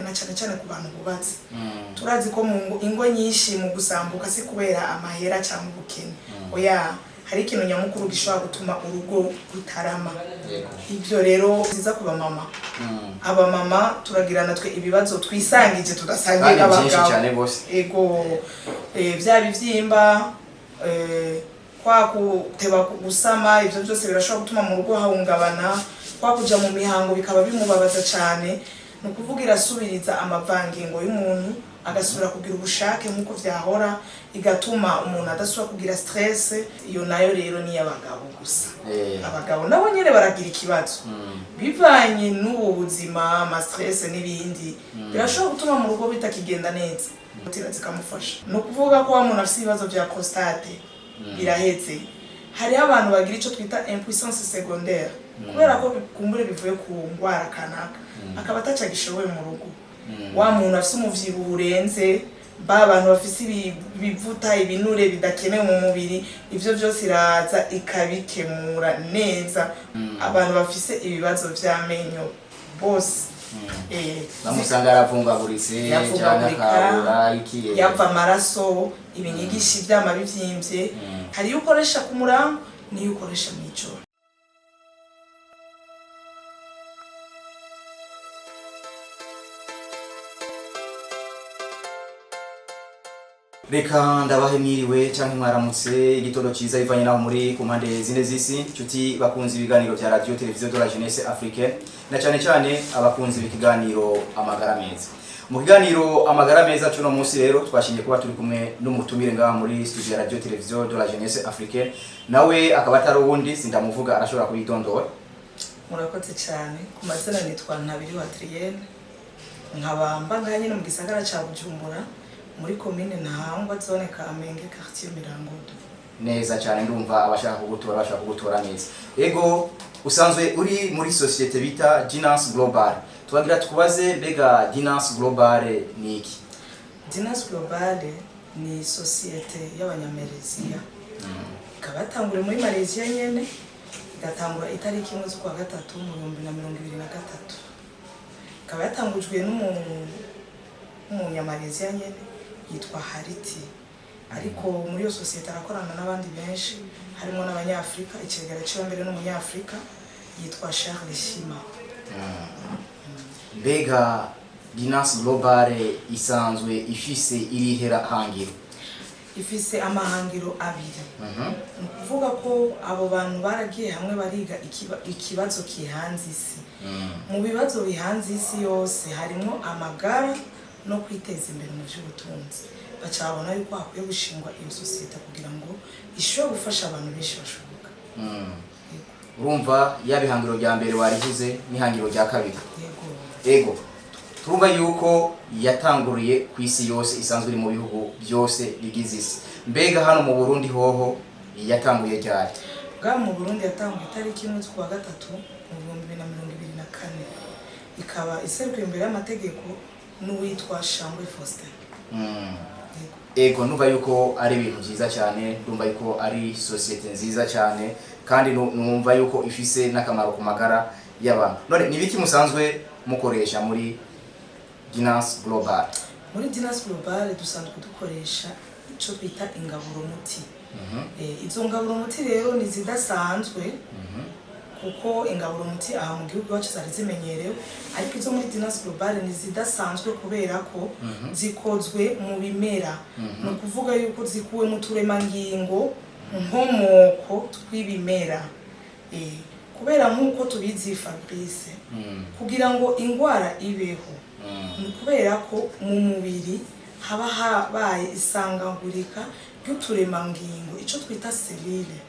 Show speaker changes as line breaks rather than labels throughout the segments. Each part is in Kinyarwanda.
na cyane ku bantu bubatse. Turazi ko mu ingo nyinshi mu gusambuka si kubera amahera cyangwa ubukene. Oya hari ikintu nyamukuru gishobora gutuma urugo rutarama. Ibyo rero ziza kuba mama. Aba mama turagirana twe ibibazo twisangije tudasangiye n'abagabo. Ego bya bivyimba kwa kuteba gusama ivyo byose birashobora gutuma mu rugo hahungabana, kwa kuja mu mihango bikaba bimubabaza cyane. No kuvuga irasubiriza amavangingo y'umuntu agasubira kugira ubushake nkuko vyahora, igatuma umuntu adasubira kugira stress. Iyo nayo rero ni y'abagabo gusa. Abagabo nabo nyene baragira ikibazo bivanye n'ubu buzima, ama stress n'ibindi birashobora gutuma mu rugo bitakigenda neza. Tira zikamufasha no kuvuga ko umuntu afite ibibazo bya prostate birahetse. Hari abantu bagira ico twita impuissance secondaire kubera ko bikumbure bivuye ku ngwara kanaka akaba atacagishoboye mu rugo. Wa muntu afite umuvyibuho urenze, abantu bafite ibivuta ibinure bidakenewe mu mubiri, ivyo byose iraza ikabikemura neza. Abantu bafite ibibazo vy'amenyo bose
bamusanga aravungaguritse cyane akabura ikiye
yava amaraso, ibinyigishi byama bivyimbye. Hari ukoresha ku murango niyo ukoresha mu ijoro.
Reka ndabahe mwiriwe cyangwa mwaramutse, igitondo cyiza ivanye naho muri ku mpande zine z'isi, nshuti bakunze ibiganiro bya radio televiziyo de la jeunesse africaine, na cyane abakunzi b'ikiganiro amagara meza. Mu kiganiro amagara meza cuno munsi rero twashingiye kuba turi kumwe n'umutumire ngaha muri studio ya radio televiziyo de la jeunesse africaine, nawe akaba atari uwundi sindamuvuga arashobora kubitondora.
Murakoze cyane. Ku mazina nitwa Ntabiriho Adrienne, nkabamba nganye mu gisagara ca Bujumbura muri commune Ntahangwa zone Kamenge quartier Mirangodo.
Neza cyane, ndumva abashaka kugutora neza. Ego usanzwe uri muri societe bita Dinas Global. Tubagira tukubaze mbega Dinas Global ni iki?
Dinas Global ni societe y'abanyamerezia. Kabatangure muri Malaysia nyene, igatangura itariki 1 z'ukwa gatatu mu 2023. Kabatangujwe n'umunyamalaysia nyene yitwa Hariti. Ariko muri yo societe arakorana n'abandi benshi, harimo n'abanyafrika. Ikigera cyo mbere n'umunyafrika yitwa Charles Shima.
Mbega Dinas Global isanzwe ifise irihera hangiro?
Ifise amahangiro abiri. Nukuvuga ko abo bantu baragiye hamwe bariga ikibazo kihanze isi. Mu bibazo bihanze isi yose harimo amagara no kwiteza imbere mu by'ubutunzi. Bacabona yuko akwiye gushingwa iyo societe kugira ngo ishobore gufasha abantu benshi bashoboka.
Urumva yabihangiro rya mbere warivuze n'ihangiro rya kabiri.
Yego.
Turumva yuko yatanguriye ku isi yose, isanzwe iri mu bihugu byose bigize isi. Mbega hano mu Burundi hoho yatanguye ryari?
Bwa mu Burundi yatanguye itariki 1 z'ukwa gatatu mu 2024. Ikaba iserukiye imbere y'amategeko n'uwitwa Shangwe Faustin.
Ego numva yuko ari ibintu byiza cyane, ndumva yuko ari societe nziza cyane, kandi numva yuko ifise n'akamaro ku magara y'abantu. None nibiki musanzwe mukoresha muri Dinas Global?
Muri Dinas Global dusanzwe dukoresha ico twita ingaburo muti. Izo ngaburo muti rero ni zidasanzwe kuko ingaburo muti aha mu gihugu wacu zari zimenyerewe, ariko izo muri Dinas Global ni zidasanzwe kubera ko zikozwe mu bimera. No kuvuga yuko zikuwe mu turemangingo nkomoko tw'ibimera. Kubera nkuko tubizi Fabrice, kugira ngo ingwara ibeho ni kubera ko mu mubiri haba habaye isangagurika ry'uturemangingo, ico twita selile.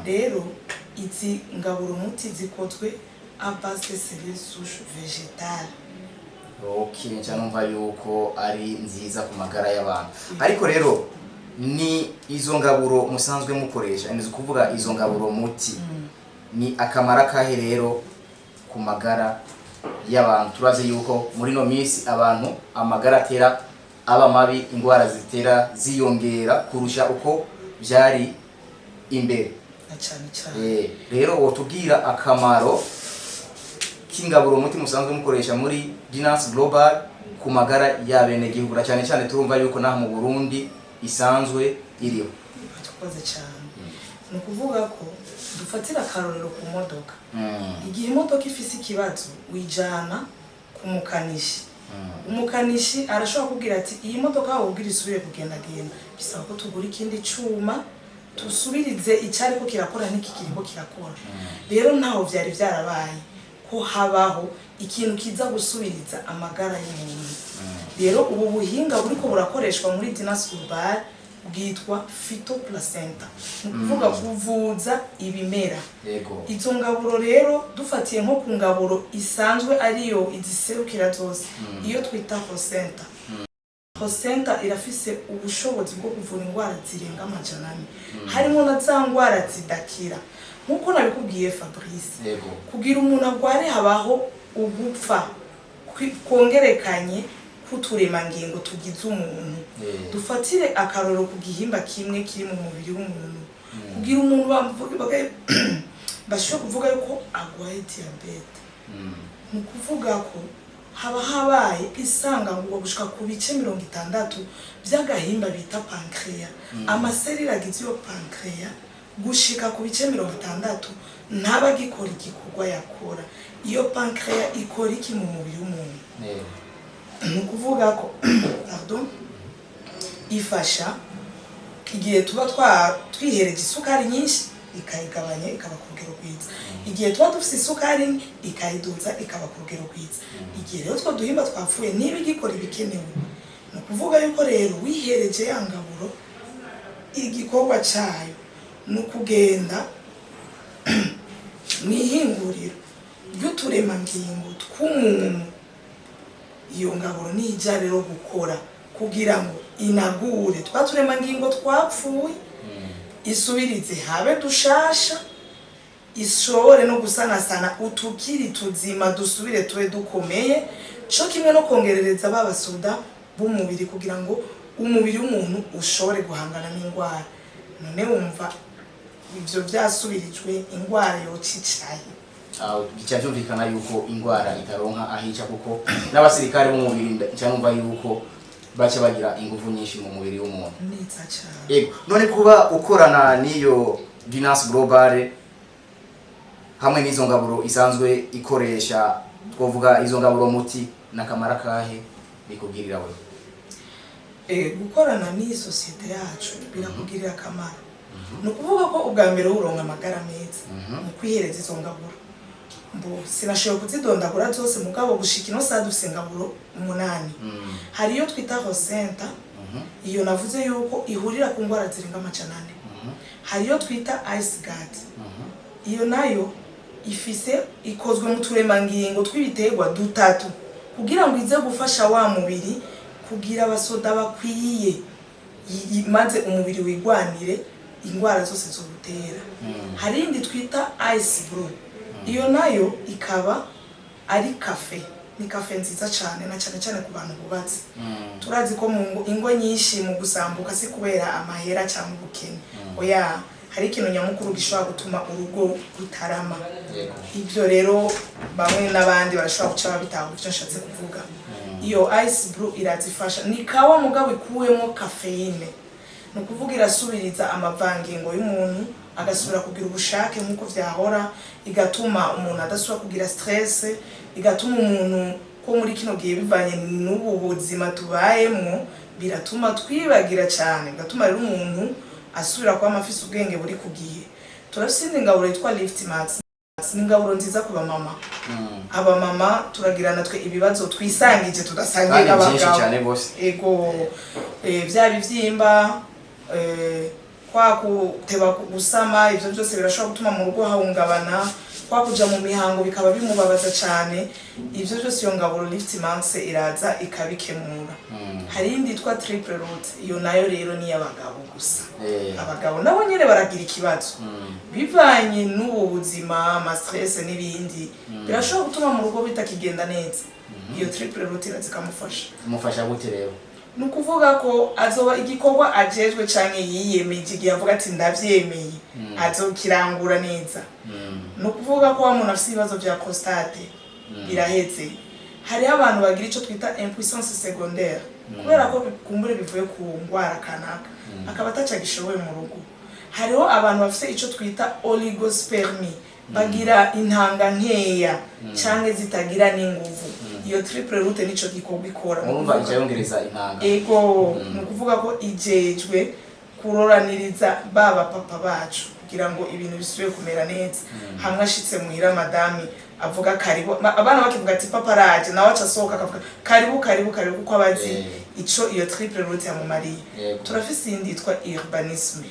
Rero izi ngaburo muti zikozwe à base de cellules souches végétales.
Okay, cyangwa yuko ari nziza ku magara y'abantu. Ariko rero ni izo ngaburo musanzwe mukoresha, nizo kuvuga izo ngaburo muti ni akamara kahe rero ku magara y'abantu? Turaze yuko muri no minsi abantu amagara atera aba mabi, ingwara zitera ziyongera kurusha uko byari imbere. Rero wotubwira akamaro k'ingaburo muti musanzwe mukoresha muri Dinas Global ku magara y'abenegihugu cyane cyane turumva yuko naho mu Burundi isanzwe iriho.
Tukoze cyane ni ukuvuga ko dufatira akarorero ku modoka. Igihe imodoka ifise ikibazo wijana ku mukanishi, umukanishi arashobora kubwira ati iyi modoka aho ubwira isubire kugenda bisaba ko tugura ikindi cuma tusubirize icyari ko kirakora n'ikikirimo kirakora. Rero ntaho byari byarabaye ko habaho ikintu kiza gusubiriza amagara y'umuntu. Rero ubu buhinga buriko burakoreshwa muri Dinas Global bwitwa phytoplacenta, ni kuvuga kuvuza ibimera. Izo ngaburo rero dufatiye nko ku ngaburo isanzwe ariyo iziserukira zose, iyo twita placenta. Placenta irafise ubushobozi bwo kuvura indwara zirenga 100, harimo na za ndwara zidakira. Nkuko nabikubwiye Fabrice, kugira umuntu agware habaho ugupfa kongerekanye kuturemangingo tugize umuntu. Dufatire akaroro ku gihimba kimwe kiri mu mubiri w'umuntu, kugira umuntu bashobora kuvuga yuko agwaye diabete. Ni kuvuga ko haba habaye isanganywa gushika ku bice 60 by'agahimba bita pancreas. Amaserire agize yo pancreas gushika ku bice 60 ntaba gikora igikorwa yakora. Iyo pancreas ikora iki mu mubiri w'umuntu? Ni kuvuga ko pardon, ifasha igihe tuba twihereje isukari nyinshi ikayigabanya ikaba ku rugero rwiza, igihe tuba dufite isukari ikayiduza ikaba ku rugero rwiza. Igihe rero two duhimba twapfuye ntibigikora ibikenewe. Ni kuvuga yuko rero wihereje ya ngaburo igikorwa cyayo ni ukugenda mwihinguriro ry'uturemangingo tw'umuntu. Iyo ngaburo ni ijya rero gukora kugira ngo inagure twaturemangingo twapfuye, isubirize habe dushasha, ishobore no gusanasana utukiri tuzima dusubire tuwe dukomeye, cyo kimwe no kongerereza babasoda b'umubiri kugira ngo umubiri w'umuntu ushobore guhangana n'indwara. None wumva ibyo byasubirijwe indwara yocicaye.
Bica byumvikana yuko indwara itaronka ahica kuko n'abasirikare b'umubiri cyangwa yuko baca bagira ingufu nyinshi mu mubiri w'umuntu.
Neza cyane.
Yego, none kuba ukorana n'iyo Dinas Global hamwe n'izo ngaburo isanzwe ikoresha, twovuga izo ngaburo muti nakamara kahe bikugirira we?
Gukorana n'iyi societe yacu birakugirira akamaro. Ni ukuvuga ko ubwa mbere uronka amagara meza mu kwihereza izo ngaburo. Sinashoboye kuzidondagura zose mugabo gushika ino saa dufise ngaburo 8. Hari iyo twita placenta, iyo navuze yuko ihurira ku ndwara zirenga 100. Hari iyo twita ice guard, iyo nayo ifise ikozwe mu turemangingo tw'ibiterwa dutatu kugira ngo ize gufasha wa mubiri kugira abasoda bakwiye maze umubiri wigwanire indwara zose zo gutera. Hari indi twita ice brew, iyo nayo ikaba ari cafe, ni cafe nziza cyane na cyane cyane ku bantu bubatse. Turazi ko mu ingo nyinshi mu gusambuka si kubera amahera cyangwa ubukene. Oya, hari ikintu nyamukuru gishobora gutuma urugo rutarama. Ibyo rero bamwe n'abandi barashobora guca babitaho icyo nshatse kuvuga. Iyo ice brew irazifasha, ni kawa mugabo ikuwemo caffeine. No kuvuga irasubiriza amavangingo y'umuntu agasubira kugira ubushake nkuko vyahora, igatuma umuntu adasubira kugira stress, igatuma umuntu ko muri kino gihe bivanye n'ubu buzima tubayemo biratuma twibagira cyane, igatuma rero umuntu asubira kwa mafisi ubwenge buri kugiye. Turafite ingaburo yitwa Lift Max, ni ingaburo nziza ku bamama. Aba mama turagirana twe ibibazo twisangije tudasangiye abagabo. Ego bya bivyimba kwa kuteba gusama, ivyo byose birashobora gutuma mu rugo hahungabana, kwa kuja mu mihango bikaba bimubabaza cyane. Ivyo byose iyo ngaburo Lift Max iraza ikabikemura. Hari indi yitwa Triple Root, iyo nayo rero ni y'abagabo gusa. Abagabo nabo nyene baragira ikibazo bivanye n'ubu buzima, ama stress n'ibindi, birashobora gutuma mu rugo bitakigenda neza. Iyo Triple Root irazikamufasha.
Umufasha gute rero?
Nukuvuga ko azoba igikorwa ajejwe canke yiyemeje igihe avuga ati ndavyemeye, azokirangura neza. Nukuvuga ko umuntu afite ibibazo bya prostate biraheze, hariho abantu bagira icyo twita impuissance secondaire kubera ko kumbure bivuye ku ngwara kanaka akaba atacagishoboye mu rugo. Hariho abantu bafite icyo twita oligospermie bagira intanga nkeya cyangwa zitagira n'inguvu. Iyo triple route nico gikorwa ikora.
Urumva icayongereza intanga.
Ego ni ukuvuga ko ijejwe kuroraniriza baba papa bacu kugira ngo ibintu bisubiye kumera neza. Hamwe ashitse muhira madami avuga karibu, abana bakivuga ati papa araje nawe acasohoka akavuga karibu kuko abazi ico iyo triple route yamumariye. Turafise indi yitwa urbanisme.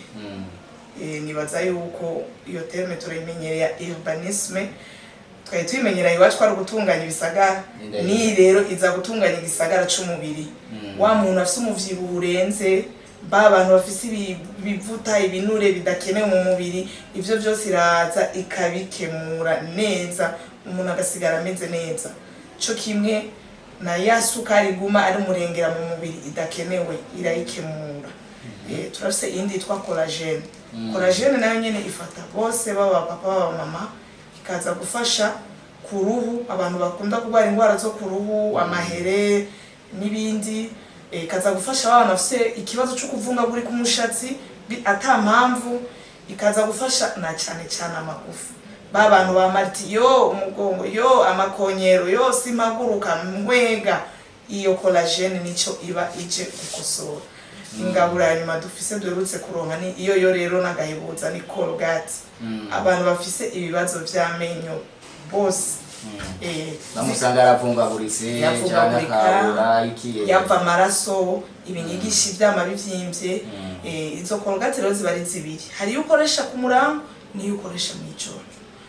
Nibaza yuko iyo terme turayimenyereye urbanisme twari tuyimenyereye iwacu twari gutunganya ibisagara, ni rero iza gutunganya igisagara c'umubiri. Wa muntu afise umuvyibuho urenze, abantu bafise ibivuta ibinure bidakenewe mu mubiri, ivyo byose iraza ikabikemura neza, umuntu agasigara ameze neza. Cyo kimwe na ya sukari guma ari murengera mu mubiri idakenewe irayikemura. Turafise indi yitwa collagene. Collagene nayo nyene ifata bose baba papa baba mama, ikaza gufasha ku ruhu, abantu bakunda kurwara indwara zo ku ruhu, amahere n'ibindi. Ikaza gufasha abantu bafite ikibazo cyo kuvungagura ku mushatsi ata mpamvu, ikaza gufasha na cyane amagufa. Abantu ba marti yo umugongo yo amakonyero yo simaguruka mwega, iyo collagene nico iba ije gukosora. Ingabura nyuma dufise duherutse kuronka ni iyo yo rero nagahibuza ni Colgate. Abantu bafise ibibazo vy'amenyo bose
bamusanga yaravungaguritse cyane akabura ikiye
yava amaraso ibinyigishi vyama bivyimbye. Izo Colgate rero ziba ari zibiri, hari iyo ukoresha ku murango niyo ukoresha mu ijoro.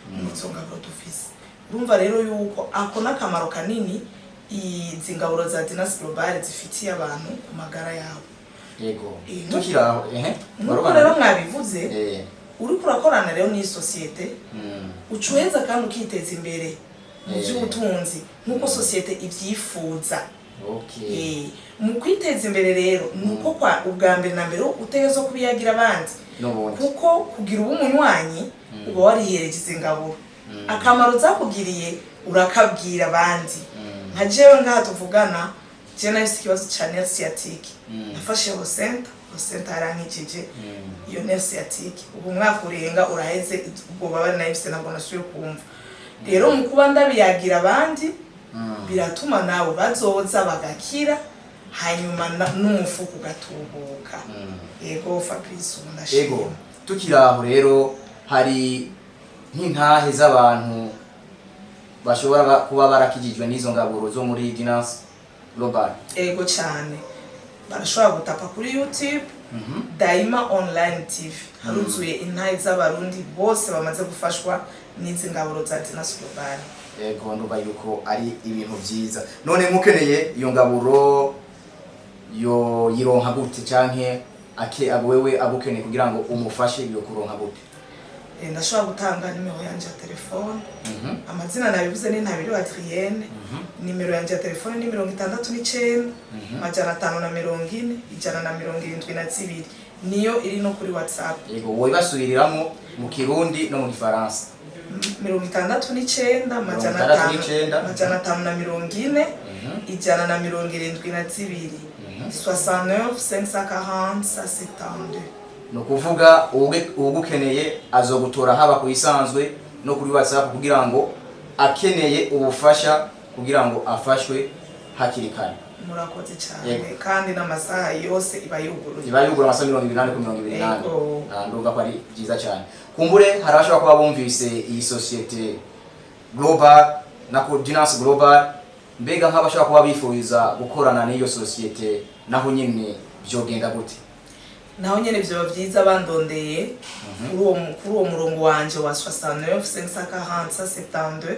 Nizo ngaburo dufise. Urumva rero yuko ako nakamaro kanini izi ngaburo za Dinas Global zifitiye abantu ku magara yabo.
Yego tukiraho
nuko rero mwabivuze uri kurakorana rero ni societe ucuheza kandi ukiteza imbere mu by'ubutunzi nkuko societe ivyifuza. Mu kwiteza imbere rero nuko kwa ubwa mbere na mbere utegezo kubiyagira abandi kuko kugira umunywanyi uba warihereje ingaburo, akamaro zakugiriye urakabwira abandi. Nka jewe ngaha tuvugana je nafise ikibazo ca nerf sciatique, nafashe Rosenta arankijije iyo nerf sciatique. Ubu mwaka urenga uraheze ubwo baba nafise nabwo nasuye kumva. Rero mu kuba ndabiyagira abandi biratuma nawe bazoza bagakira hanyuma n'umufuko gatubuka. Yego Fabrice ndashimye.
Yego tukiraho rero hari nk'intahe z'abantu bashobora kuba barakijijwe n'izo ngaburo zo muri Dinas Global.
Ego cyane barashobora gutapa kuri YouTube Daima Online TV haruzuye intahe z'abarundi bose bamaze gufashwa n'izi ngaburo za Dinas Global.
Ego ndumva yuko ari ibintu byiza. None mukeneye iyo ngaburo yo yironka gute canke wewe agukeneye kugira ngo umufashe iyo kuronka gute?
Ndashobora gutanga nimero yanje ya telefone. Amazina nabivuze ni Ntabiri Adrienne. Nimero yanje ya telefone ni 69 540 172 niyo iri no kuri WhatsApp. Yego
wowe basubiriramo mu Kirundi no mu Gifaransa.
69 540 172 69 540 172.
No kuvuga ugukeneye azogutora haba kuyisanzwe no kuri WhatsApp kugira ngo akeneye ubufasha kugira ngo afashwe hakiri kare.
Murakoze cyane kandi n'amasaha yose iba yuguruye.
Iba yuguruye amasaha 28 ku 28. Ndumva ko ari byiza cyane. Kumbure harashobora kuba bumvise iyi societe Global na Dinas Global, mbega nk'abashaka kuba bifuza gukorana n'iyo societe naho nyine byogenda gute?
Naho nyene byo bavyiza bandondeye kuri uwo murongo wanje wa 69 540 172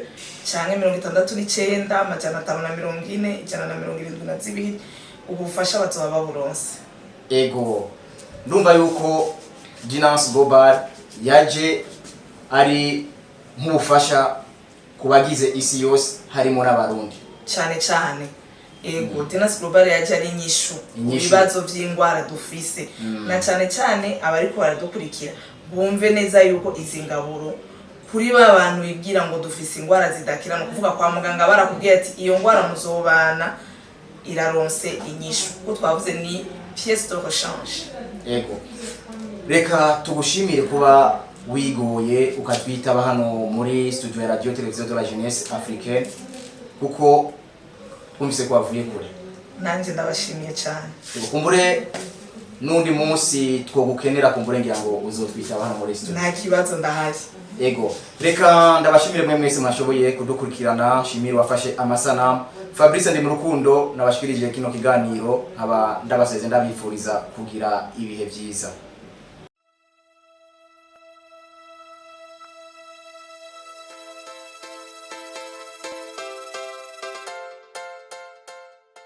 canke 69 540 172 ubufasha bazoba baburonse.
Ego ndumva yuko Dinas Global yaje ari nk'ubufasha kubagize isi yose harimo n'abarundi
cyane. Ego Dinas Global yaje ari inyishu ibibazo by'ingwara dufise na cyane abari ko baradukurikira bumve neza yuko izi ngaburo kuri ba bantu bibwira ngo dufise ingwara zidakira no kuvuga kwa muganga barakubwiye ati iyo ngwara muzobana iraronse inyishu kuko twavuze ni pièce de rechange.
Yego, reka tugushimire kuba wigoye ukatwitaba hano muri studio ya radio televiziyo de la jeunesse africaine kuko twumvise ko wavuye kure.
Nanje ndabashimiye cyane.
Kumbure nundi munsi twogukenera kumbure ngira ngo uzotwitaba hano muri studio.
Nta kibazo ndahaje.
Yego, reka ndabashimire mwe mwese mwashoboye kudukurikirana. Shimire wafashe amasanamu. Fabrice ndi mu rukundo nabashikirije kino kiganiro nkaba ndabaseze ndabifuriza kugira ibihe byiza.